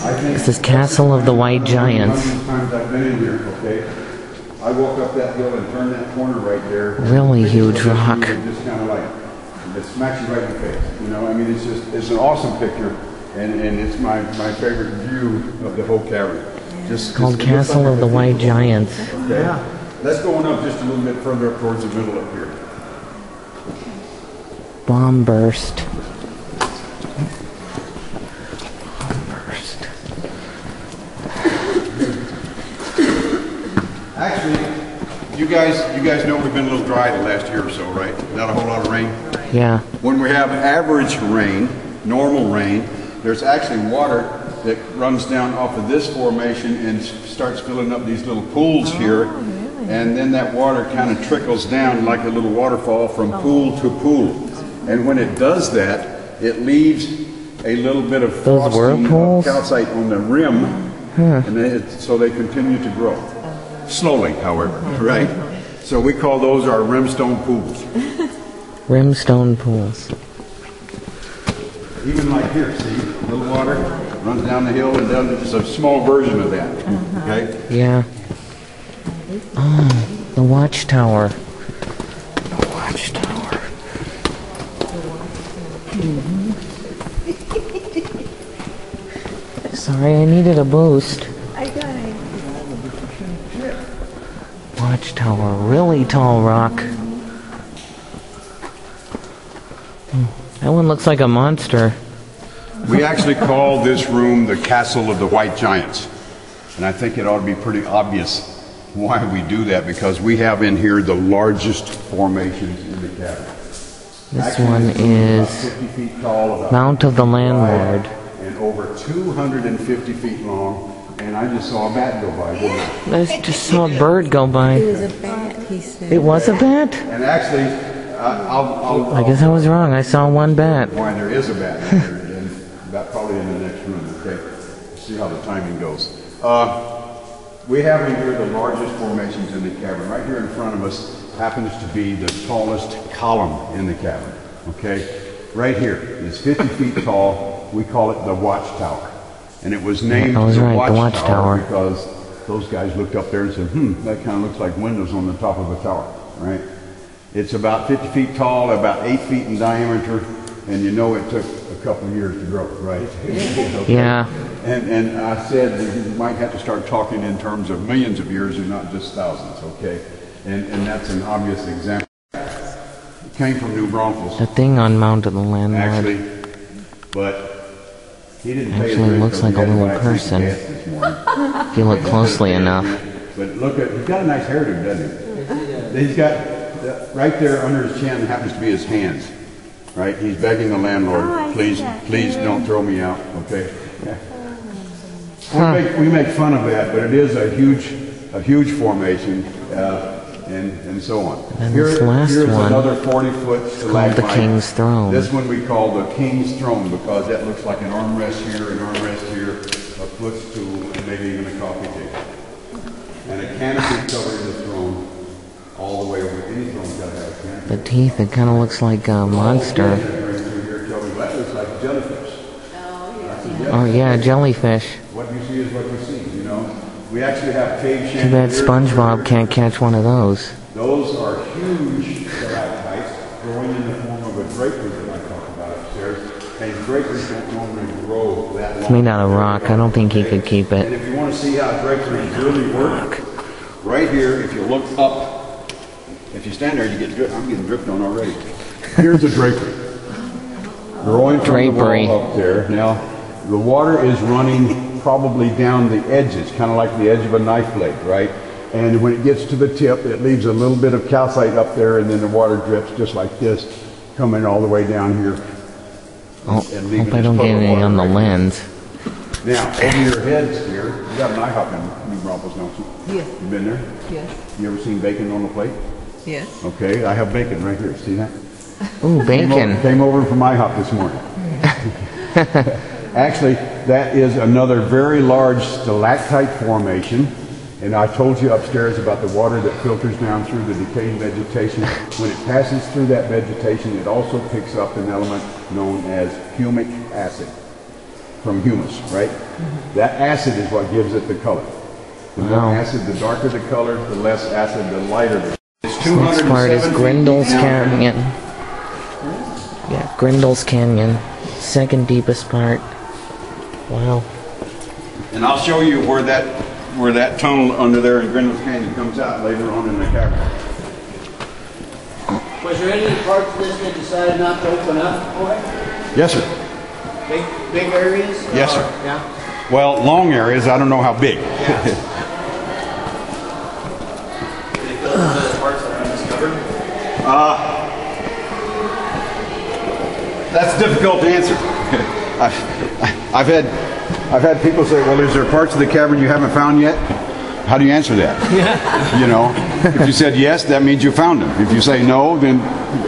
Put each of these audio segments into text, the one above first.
This is Castle of the White Giants. Times I've been in here, okay? I walk up that hill and turn that corner right there. Really huge rock. Just kind of like, it smacks you right in the face. You know, I mean, it's an awesome picture, and it's my favorite view of the whole cavern. It's called Castle of the White Giants. Okay. Yeah. Let's go on up just a little bit further up towards the middle up here. Bomb burst. Actually, you guys know we've been a little dry the last year or so, right? Not a whole lot of rain. Yeah. When we have average rain, normal rain, there's actually water that runs down off of this formation and starts filling up these little pools here. Really? And then that water kind of trickles down like a little waterfall from pool to pool. And when it does that, it leaves a little bit of frosting of calcite on the rim, and so they continue to grow. Slowly, however, right? So we call those our rimstone pools. Rimstone pools. Even like here, see, a little water runs down the hill and down to just a small version of that. Okay? Yeah. Oh, the watchtower. The watchtower. Sorry, I needed a boost. I got it. Watchtower, really tall rock. That one looks like a monster. We actually call this room the Castle of the White Giants. And I think it ought to be pretty obvious why we do that, because we have in here the largest formations in the cavern. This one is 50 feet tall, Mount of the Landlord. And over 250 feet long. And I just saw a bat go by, didn't I? I just saw a bird go by. It was a bat, he said. It was a bat? And actually, I guess I was wrong. I saw one bat. Why there is a bat in here, and that probably in the next room, okay? See how the timing goes. We have in here the largest formations in the cavern. Right here in front of us happens to be the tallest column in the cavern, okay? Right here is 50 feet tall. We call it the Watchtower. And it was named the Watchtower because those guys looked up there and said, that kind of looks like windows on the top of a tower, right? It's about 50 feet tall, about 8 feet in diameter, and you know it took a couple of years to grow, right? Okay. Yeah. And I said that you might have to start talking in terms of millions of years and not just thousands, okay? And that's an obvious example. It came from New Braunfels. The thing on Mount of the Landlord. Actually, but he didn't pay actually looks like a little person if you look closely enough. But look at, he's got a nice hairdo, doesn't he? He's got, right there under his chin happens to be his hands, right? He's begging the landlord, please don't throw me out, okay? We make fun of that, but it is a huge formation, and so on. And this last here's one, another 40-foot stalagmite. called the King's Throne. This one we call the King's Throne because that looks like an armrest here, a footstool, and maybe even a coffee table. And a canopy covering the throne all the way over. Any throne's got to have a canopy. The teeth, it kind of looks like a monster. That looks like jellyfish. Oh yeah, jellyfish. What you see is what you see, you know. We actually have cave Too bad chandeliers. SpongeBob can't catch one of those. Those are huge stalactites growing in the form of a drapery that I talked about upstairs. And draperies don't normally grow that long. It's made out of rock. I don't think he could keep And it. if you want to see how draperies really work, right here, if you look up, if you stand there, you get dripped. I'm getting dripped on already. Here's a drapery. Growing from the wall up there. Now, the water is running probably down the edges, kind of like the edge of a knife blade, right? And when it gets to the tip, it leaves a little bit of calcite up there, and then the water drips just like this, coming all the way down here. Oh, hope I don't get any on the lens. Now, over your heads here, you got an IHOP in New Braunfels, don't you? Yes. You been there? Yes. You ever seen bacon on the plate? Yes. Okay, I have bacon right here. See that? Ooh, bacon. Came over from IHOP this morning. Actually, that is another very large stalactite formation. And I told you upstairs about the water that filters down through the decaying vegetation. When it passes through that vegetation, it also picks up an element known as humic acid. from humus, right? That acid is what gives it the color. The more acid, the darker the color, the less acid, the lighter the color. Next part is Grindle's Canyon. Yeah, Grindle's Canyon. Second deepest part. Wow. And I'll show you where that tunnel under there in Grindle's Canyon comes out later on in the cavern. Was there any parts of this that decided not to open up for it? Yes, sir. Big areas? Yes, sir. Yeah. Well, long areas, I don't know how big. Parts that are undiscovered? That's difficult to answer. I've had people say, well, is there parts of the cavern you haven't found yet? How do you answer that? You know, if you said yes, that means you found them. If you say no, then,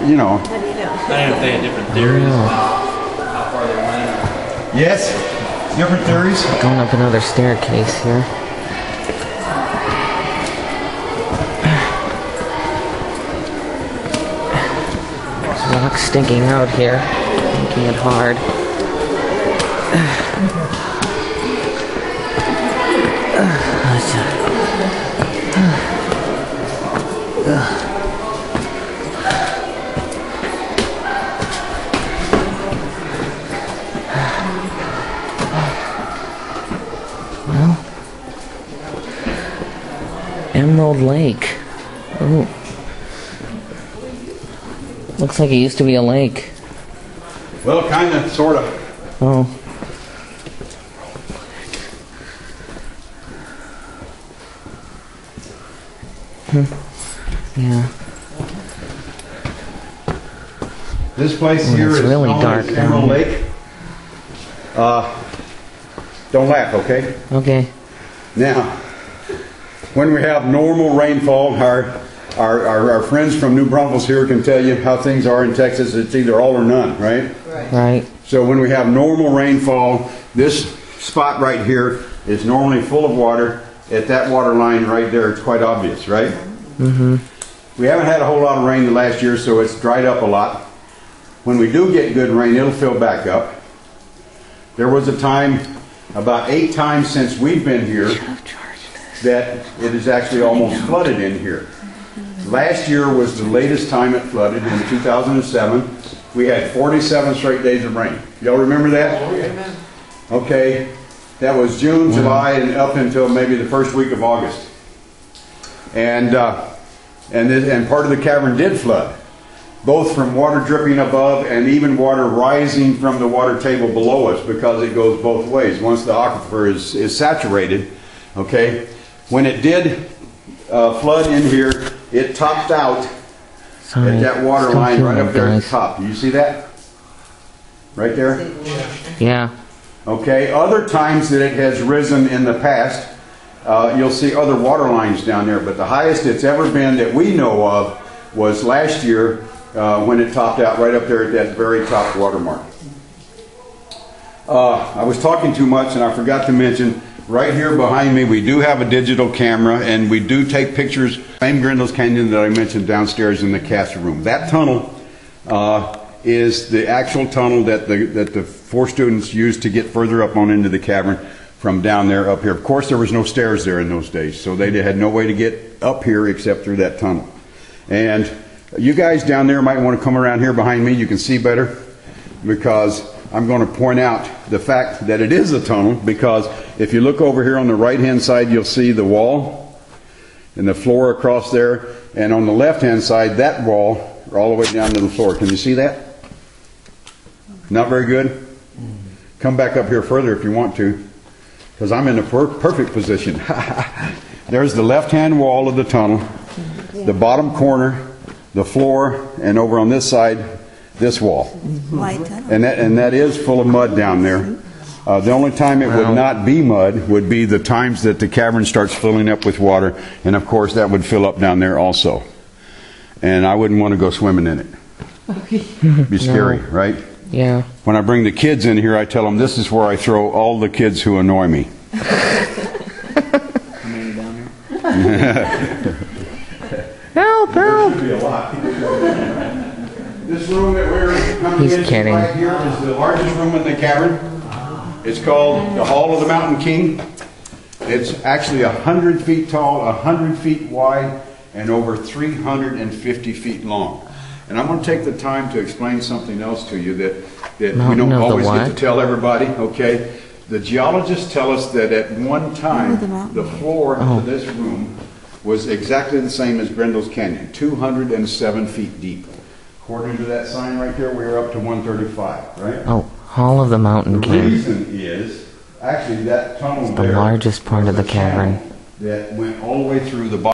you know. How do you know? I don't know if they had different theories about how far they went. Yes, different theories. Going up another staircase here. There's rocks sticking out here, making it hard. Well, Emerald Lake. Ooh. Looks like it used to be a lake. Well, kind of, sort of. Oh. Yeah. This place here it's is really known dark as down Emerald here. Lake. Don't laugh, okay? Okay. Now, when we have normal rainfall, our friends from New Braunfels here can tell you how things are in Texas. It's either all or none, right? Right. So when we have normal rainfall, this spot right here is normally full of water. At that water line right there, it's quite obvious, right? Mm-hmm. We haven't had a whole lot of rain the last year, so it's dried up a lot. When we do get good rain, it'll fill back up. There was a time, about 8 times since we've been here, that it is actually almost flooded in here. Last year was the latest time it flooded in 2007. We had 47 straight days of rain. Y'all remember that? Oh, yeah. Okay, that was June, July, and up until maybe the first week of August. And part of the cavern did flood, both from water dripping above and even water rising from the water table below us, because it goes both ways. Once the aquifer is saturated, okay, when it did flood in here, it topped out at that water line right up there at the top. Do you see that? Right there? Yeah. Okay, other times that it has risen in the past, you'll see other water lines down there, but the highest it's ever been that we know of was last year when it topped out right up there at that very top watermark. I was talking too much and I forgot to mention, right here behind me we do have a digital camera and we do take pictures. Same Grindle's Canyon that I mentioned downstairs in the castle room. That tunnel is the actual tunnel that the 4 students used to get further up on into the cavern from down there up here. Of course, there was no stairs there in those days, so they had no way to get up here except through that tunnel. And you guys down there might want to come around here behind me. You can see better, because I'm going to point out the fact that it is a tunnel, because if you look over here on the right-hand side, you'll see the wall and the floor across there, and on the left-hand side, that wall all the way down to the floor. Can you see that? Not very good? Come back up here further if you want to, because I'm in the perfect position. There's the left-hand wall of the tunnel, the bottom corner, the floor, and over on this side, this wall. White tunnel. And that is full of mud down there. The only time it would not be mud would be the times that the cavern starts filling up with water, and of course that would fill up down there also. And I wouldn't want to go swimming in it. It'd be scary, right? Yeah. When I bring the kids in here, I tell them this is where I throw all the kids who annoy me. Help, help! Be a lot. This room that we're coming He's into kidding. right here is the largest room in the cavern. It's called the Hall of the Mountain King. It's actually 100 feet tall, 100 feet wide, and over 350 feet long. And I'm going to take the time to explain something else to you that we don't always get to tell everybody, okay? The geologists tell us that at one time, the floor of this room was exactly the same as Brindle's Canyon, 207 feet deep. According to that sign right there, we're up to 135, right? Oh, Hall of the Mountain The King. reason is, actually, that tunnel It's the largest part of the cavern. that went all the way through the bottom.